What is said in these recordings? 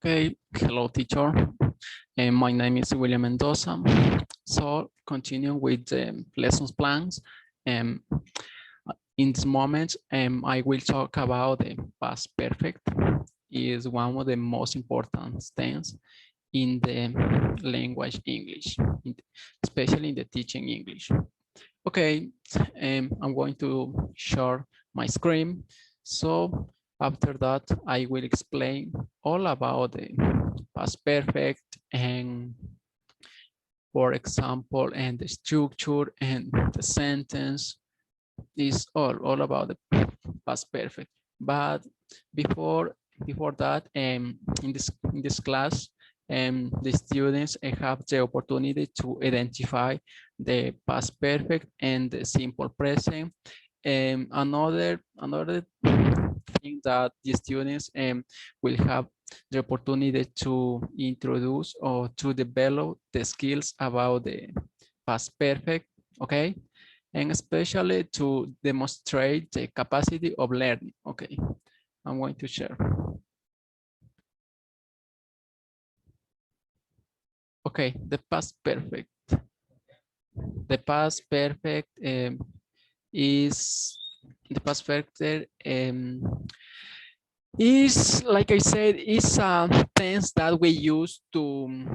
Okay, hello teacher. My name is William Mendoza. So continue with the lessons plans. Um, in this moment, I will talk about the past perfect. Is one of the most important things in the language English, especially in the teaching English. Okay, I'm going to share my screen. So after that, I will explain all about the past perfect and, for example, and the structure and the sentence is all about the past perfect. But before before that, in this class, the students have the opportunity to identify the past perfect and the simple present. Another thing that the students will have the opportunity to introduce or to develop the skills about the past perfect, okay? And especially to demonstrate the capacity of learning. Okay, I'm going to share. Okay, the past perfect. The past perfect is the past perfect is, like I said, is a tense that we use to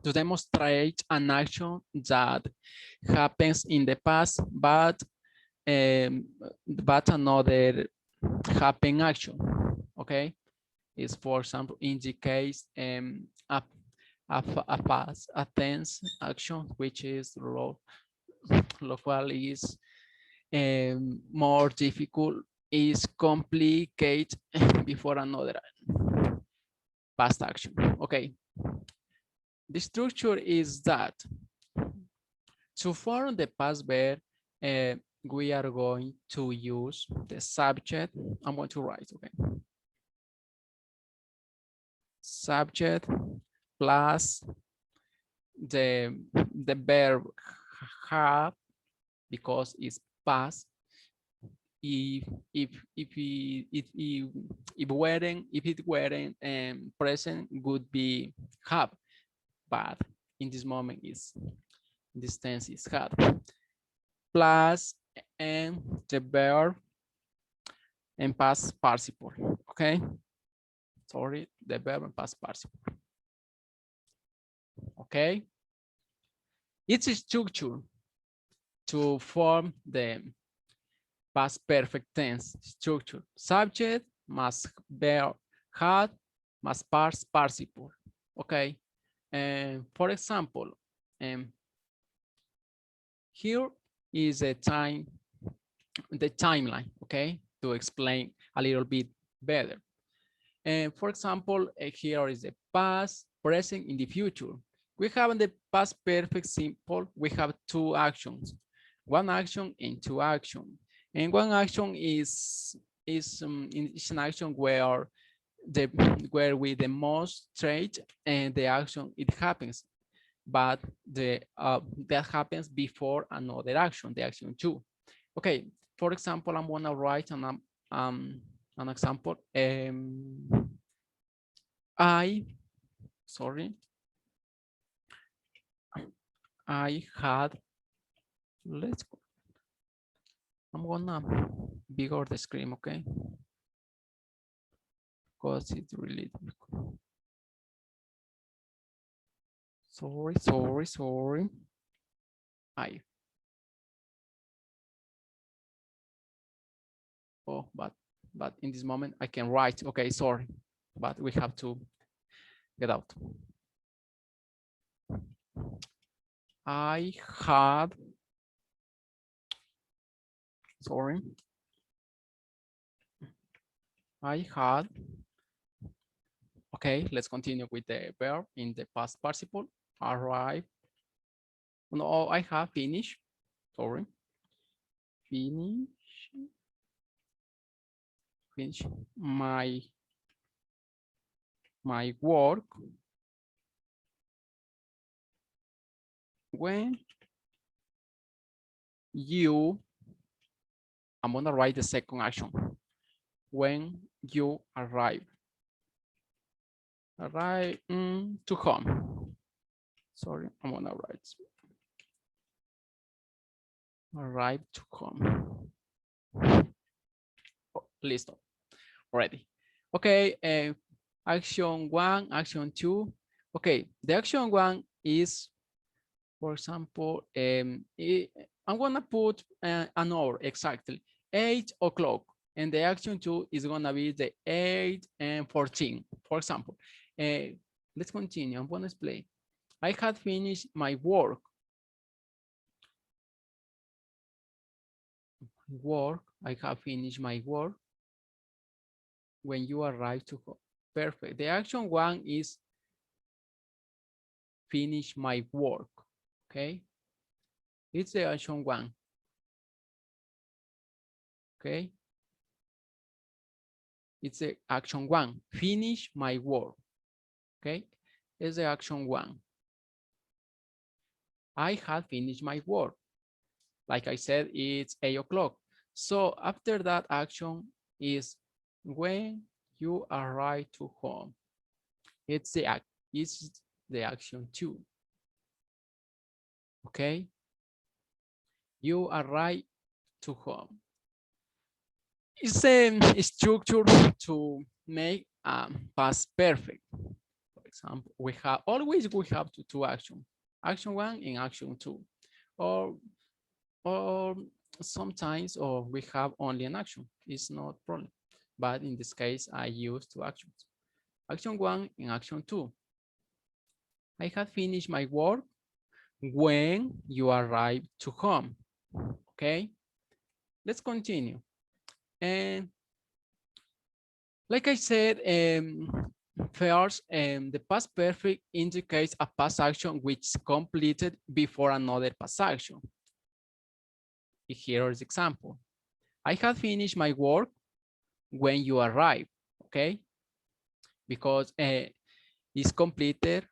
demonstrate an action that happens in the past, but another happen action. Okay, is, for example, in the case a past a tense action, which is lo cual is more difficult, is complicated before another past action. Okay, the structure is that to form the past verb, we are going to use the subject. I'm going to write, okay. Subject plus the verb have, because it's past. If it weren't present, would be have, but in this moment is, this tense is had, plus and the verb and past participle. Okay, sorry, the verb and past participle. Okay, it's a structure to form the past perfect tense structure. Subject must verb had must past participle. Okay, and for example, here is the timeline. Okay, to explain a little bit better. And for example, here is the past, present, in the future. We have in the past perfect simple, we have two actions, one action and two actions. And one action is an action where we demonstrate and the action it happens, but that happens before another action, the action two. Okay, for example, I'm gonna write an example. Sorry, I had, let's go. I'm gonna bigger the screen, okay? Because it's really difficult. Sorry. Oh, but in this moment I can write. Okay, sorry, but we have to get out. I had, sorry. I had, okay, let's continue with the verb in the past participle. Arrive. No, I have finished. Sorry. Finish my work when you, I'm gonna write the second action, when you arrive. arrive to home. Sorry, I'm gonna write. Arrive to home. Oh, listo. Ready. Okay, action one, action two. Okay, the action one is, for example, I'm gonna put an hour exactly, 8 o'clock. And the action two is gonna be the 8 and 14, for example. Let's continue, I'm gonna explain. I had finished my work. I have finished my work when you arrive to home. Perfect. The action one is finish my work, okay? It's the action one, okay? It's the action one, finish my work, okay? It's the action one. I have finished my work. Like I said, it's 8 o'clock. So after that action is when you arrive to home. It's the action two, okay? You arrive to home. It's a structure to make past perfect. For example, we have two actions, action one and action two, or or sometimes we have only an action. It's not a problem, but in this case I use two actions, action one and action two. I have finished my work when you arrive to home. Okay, let's continue. And like I said, first, the past perfect indicates a past action which is completed before another past action. Here is the example. I have finished my work when you arrive, okay? Because it's completed.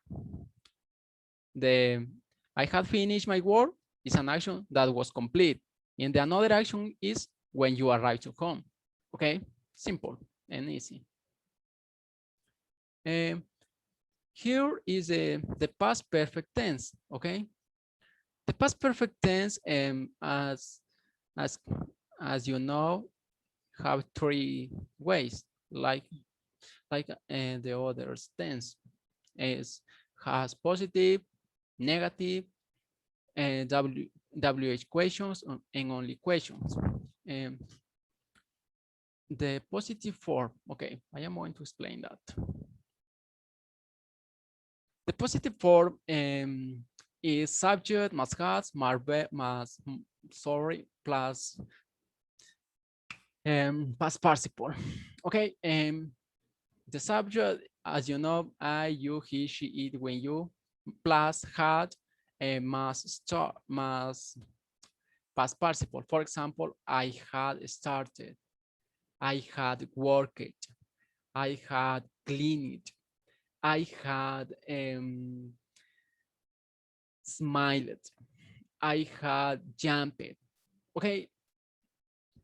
I have finished my work is an action that was complete. And the another action is when you arrive to home, okay? Simple and easy. Here is the past perfect tense, okay? The past perfect tense, as you know, have three ways, like the other tense is has positive, negative, and WH questions and only questions. The positive form, okay, I am going to explain that. The positive form is subject must has plus past participle. Okay, the subject, as you know, I, you, he, she, it, when you, plus had, must past participle. For example, I had started, I had worked, I had cleaned, I had smiled, I had jumped. Okay,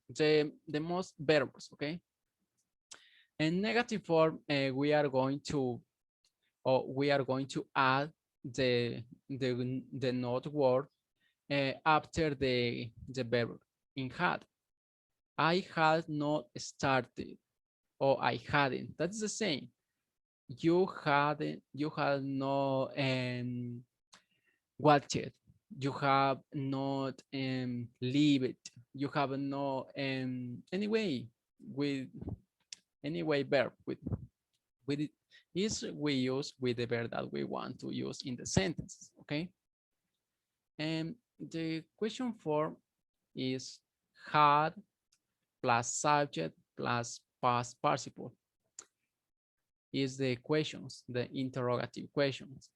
the most verbs. Okay, in negative form, we are going to add the not word after the verb in had. I had not started, or I hadn't. That's the same. You had not watched. You have not lived. You have not anyway with verb with it is we use with the verb that we want to use in the sentence. Okay. And the question form is had plus subject plus past participle is the questions, the interrogative questions.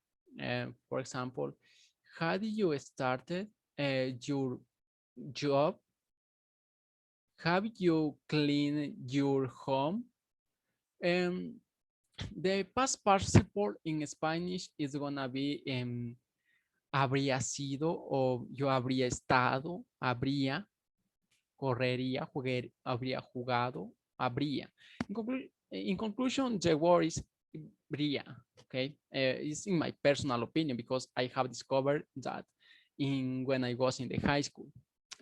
For example, had you started your job? Have you cleaned your home? The past participle in Spanish is gonna be habría sido, o yo habría estado, habría, correría, habría jugado, habría. In conclusion, the word is brilliant. Okay, it's in my personal opinion because I have discovered that when I was in the high school,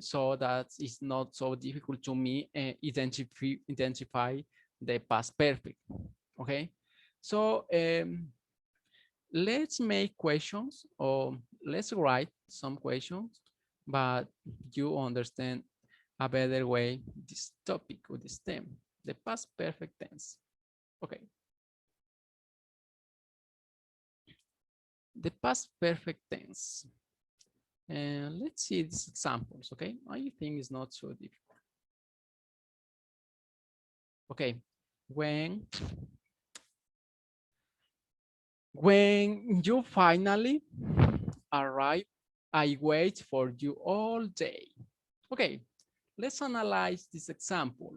so that it's not so difficult to me identify the past perfect. Okay, so let's make questions, or let's write some questions, but you understand a better way this topic or this theme, the past perfect tense. Okay. The past perfect tense. And let's see these examples, okay? I think it's not so difficult. Okay, when you finally arrive, I wait for you all day. Okay, let's analyze this example.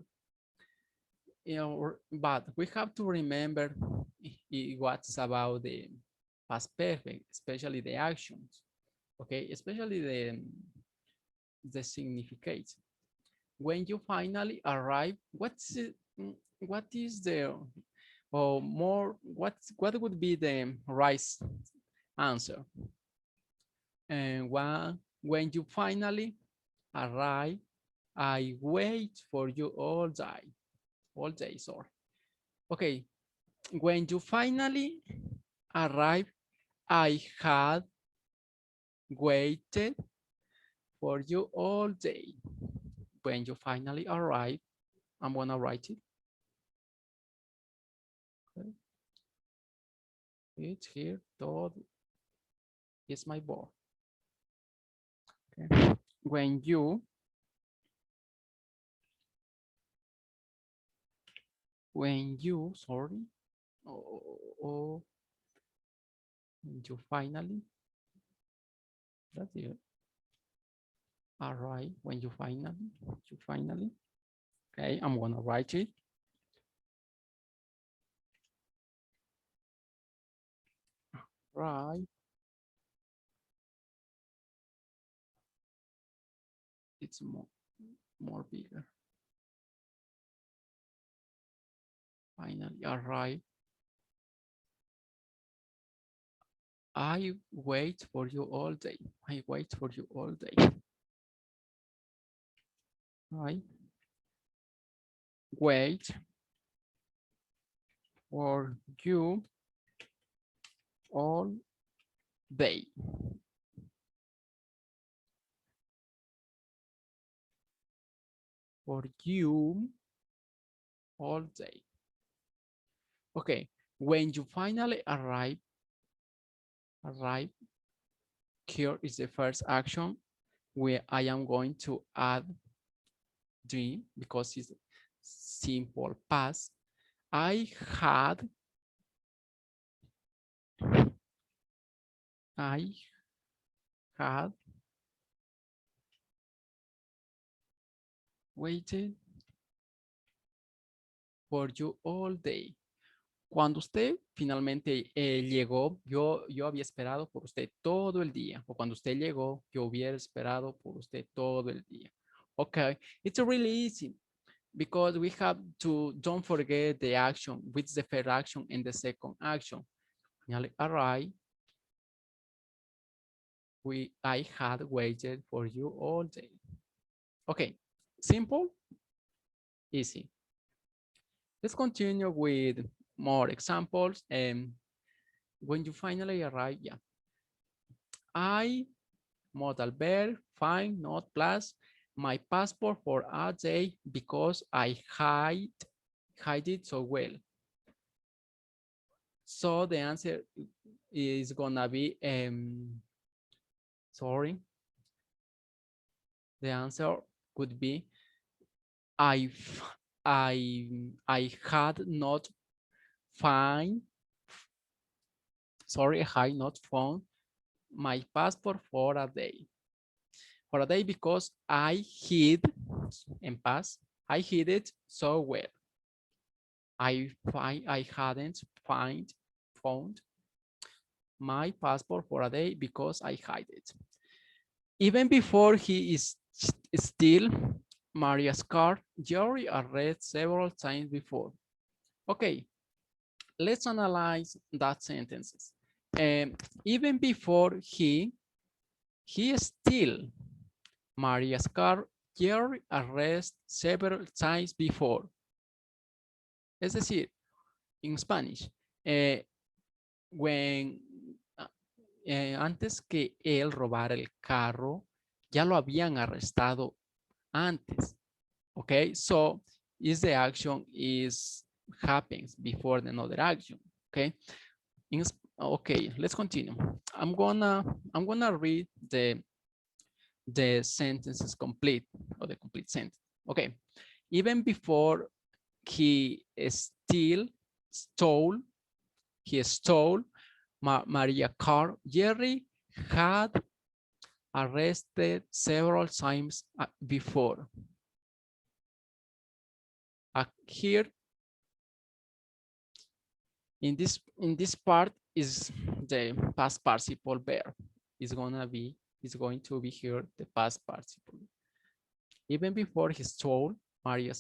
But we have to remember what's about the past perfect, especially the actions. Okay, especially the significate. When you finally arrive, what is the, or more, what would be the right answer? And when you finally arrive, I wait for you all day, sorry. Okay, when you finally arrive, I had waited for you all day. When you finally arrive, I'm gonna write it. Okay. It's here, todo is my board. Okay. When you sorry, when you finally, that's it, arrive, when you finally, okay, I'm gonna write it. Right. It's more bigger. Finally arrive. I wait for you all day. I wait for you all day. I wait for you all day. For you all day. Okay, when you finally arrive, here is the first action where I am going to add the, because it's simple past. I had waited for you all day. Cuando usted finalmente llegó, yo había esperado por usted todo el día. O cuando usted llegó, yo hubiera esperado por usted todo el día. Okay, it's really easy because we have to, don't forget the action, which is the first action and the second action. Finally arrive. I had waited for you all day. Okay, simple, easy. Let's continue with more examples. When you finally arrive, yeah. I, modal verb, find, not plus, my passport for a day because I hide it so well. So the answer is gonna be, sorry. The answer could be, I had not found, sorry, I had not found my passport for a day. For a day because I hid, in past, I hid it so well. I hadn't found my passport for a day because I hid it. Even before he is still Maria's car, Jerry I read several times before. Okay, let's analyze that sentences. Even before he steal Maria's car, Jerry arrested several times before. Es decir, en Spanish, when, antes que él robara el carro, ya lo habían arrestado antes. Okay, so is the action is happens before another action. Okay, okay, let's continue. I'm gonna read the sentences complete, or the complete sentence. Okay, even before he stole Maria car, Jerry had arrested several times before. Here in this part is the past participle verb. It's going to be here the past participle. Even before he stole Maria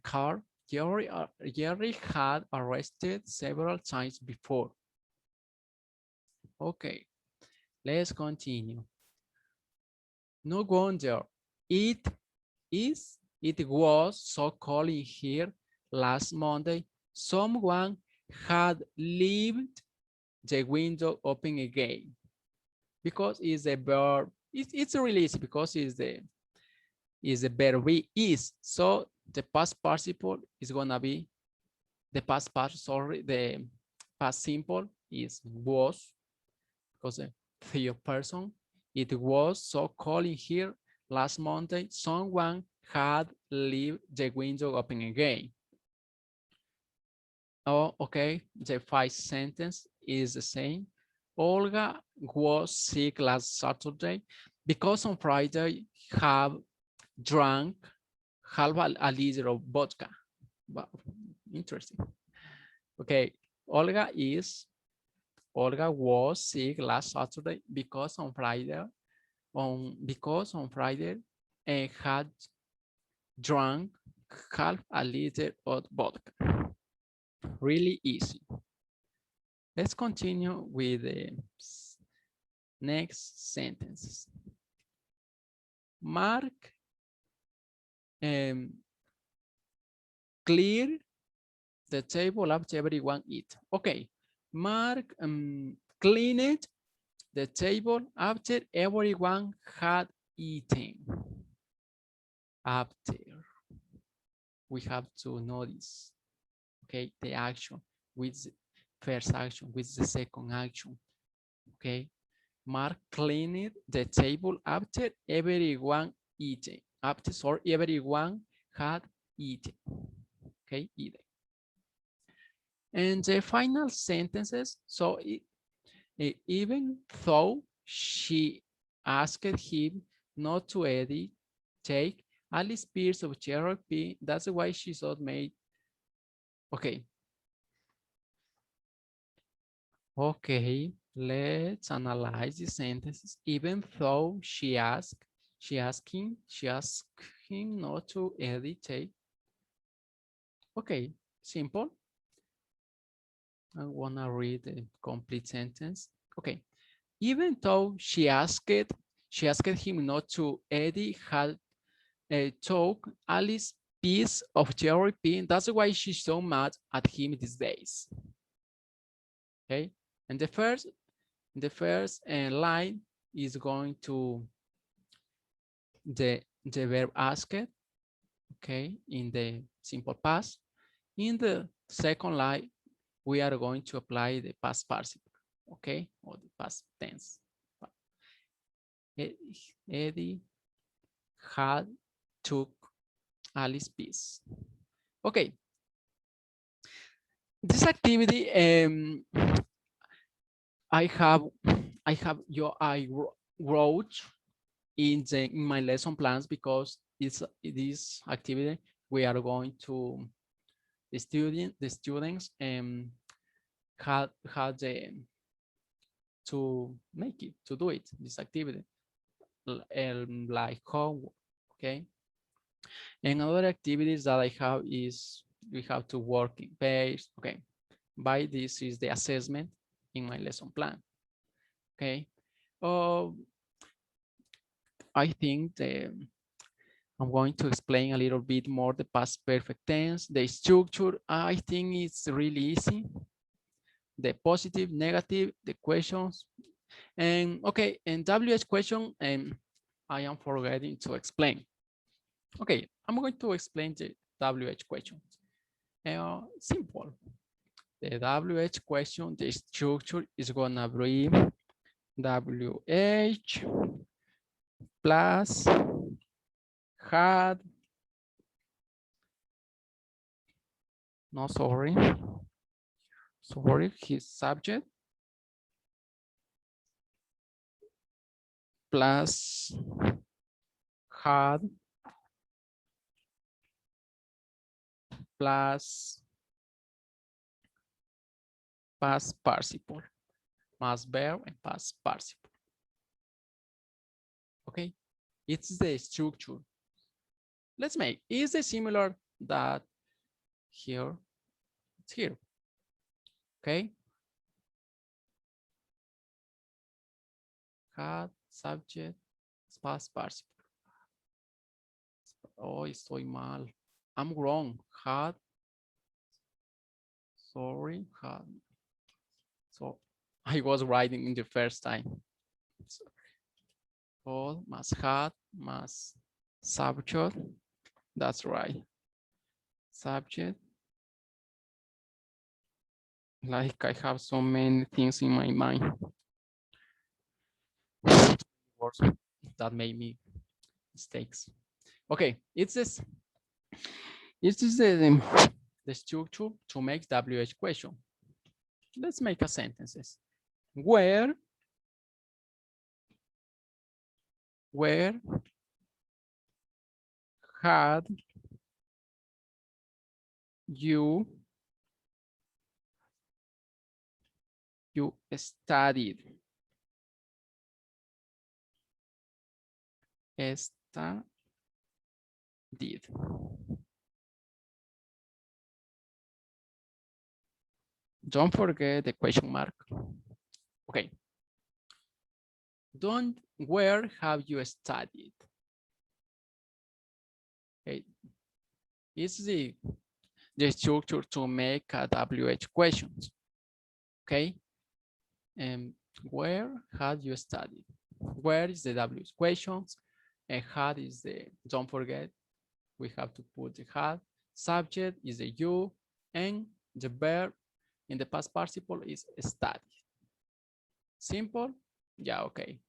car, Jerry had arrested several times before. Okay, let's continue. No wonder it was so cold in here last Monday. Someone had left the window open again, because it's a verb. It's a release because it's the verb is. So the past participle is gonna be the past simple is was, because the third person. It was so cold in here last Monday. Someone had left the window open again. Oh, okay. The first sentence is the same. Olga was sick last Saturday because on Friday have drank half a liter of vodka. Wow, interesting. Okay, Olga was sick last Saturday because on Friday had drunk half a liter of vodka. Really easy. Let's continue with the next sentences. Mark clear the table after everyone eat. Okay, Mark cleaned the table after everyone had eaten. After, we have to notice, okay, the action with the first action, with the second action, okay. Mark cleaned the table after everyone eaten. After, sorry, everyone had eaten, okay, eaten. And the final sentences, so even though she asked him not to take Alice piece of cherry, that's why she thought made. Okay. Okay, let's analyze the sentences. Even though she asked him not to take. Okay, simple. I wanna read the complete sentence. Okay, even though she asked him not to, Eddie had took Alice piece of cherry pie. That's why she's so mad at him these days. Okay, and the first line is going to the verb asked, okay, in the simple past. In the second line, we are going to apply the past participle, okay, or the past tense. Eddie had took Alice piece. Okay. This activity, I wrote in my lesson plans, because it's this activity we are going to the students had to make it, to do it, this activity, like homework, okay. And other activities that I have is we have to work in pairs. Okay, by this is the assessment in my lesson plan. Okay, I think I'm going to explain a little bit more the past perfect tense. The structure, I think it's really easy. The positive, negative, the questions. And okay, and WH question, and I am forgetting to explain. Okay, I'm going to explain the WH question. Simple. The WH question, the structure is gonna be WH plus had, no, sorry, his subject plus had plus past participle, past verb and past participle. Okay, it's the structure. Let's make, is it similar that here? It's here. Okay. Had, subject, past participle. Oh, estoy mal. I'm wrong. Had. Sorry, had. So I was writing in the first time. All más had más subject. That's right. Subject. Like I have so many things in my mind. That made me mistakes. Okay, it's this. This is the structure to make WH question. Let's make a sentences. Where had you studied? Studied. Don't forget the question mark. Okay. Where have you studied? Okay. It's the structure to make a WH questions. Okay. And where had you studied? Where is the WH questions? And had is the, don't forget, we have to put the had. Subject is the you, and the verb in the past participle is studied. Simple? Yeah, okay.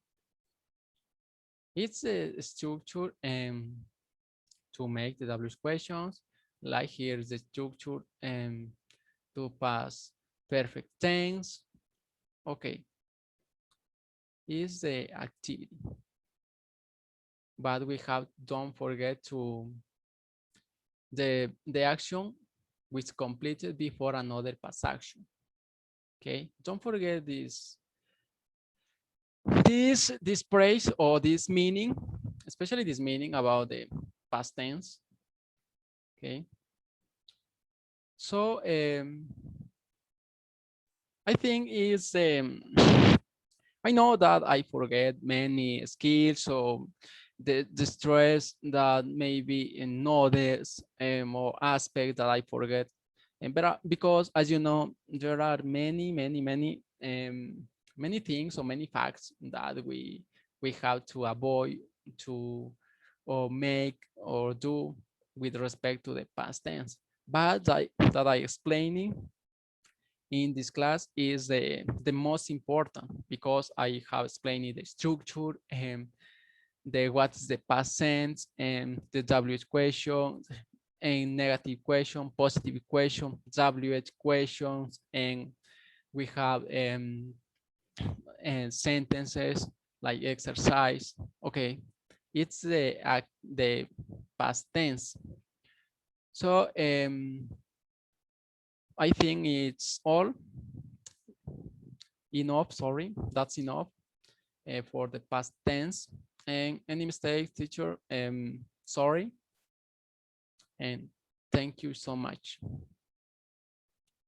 It's a structure to make the WH questions. Like here is the structure to pass perfect tense. Okay. Is the activity. But we have, don't forget to, the action was completed before another past action. Okay, don't forget this phrase or this meaning, especially this meaning about the past tense. Okay, so I think is I know that I forget many skills, so the stress that maybe in others more aspects that I forget. But because, as you know, there are many things or many facts that we have to avoid to or make or do with respect to the past tense. But that I explaining in this class is the most important, because I have explained the structure and the what's the past tense and the WH question and negative question, positive question, WH questions, and we have and sentences like exercise. Okay, it's the past tense. So I think it's all enough. Sorry, that's enough for the past tense. And any mistakes, teacher? Sorry. And Thank you so much.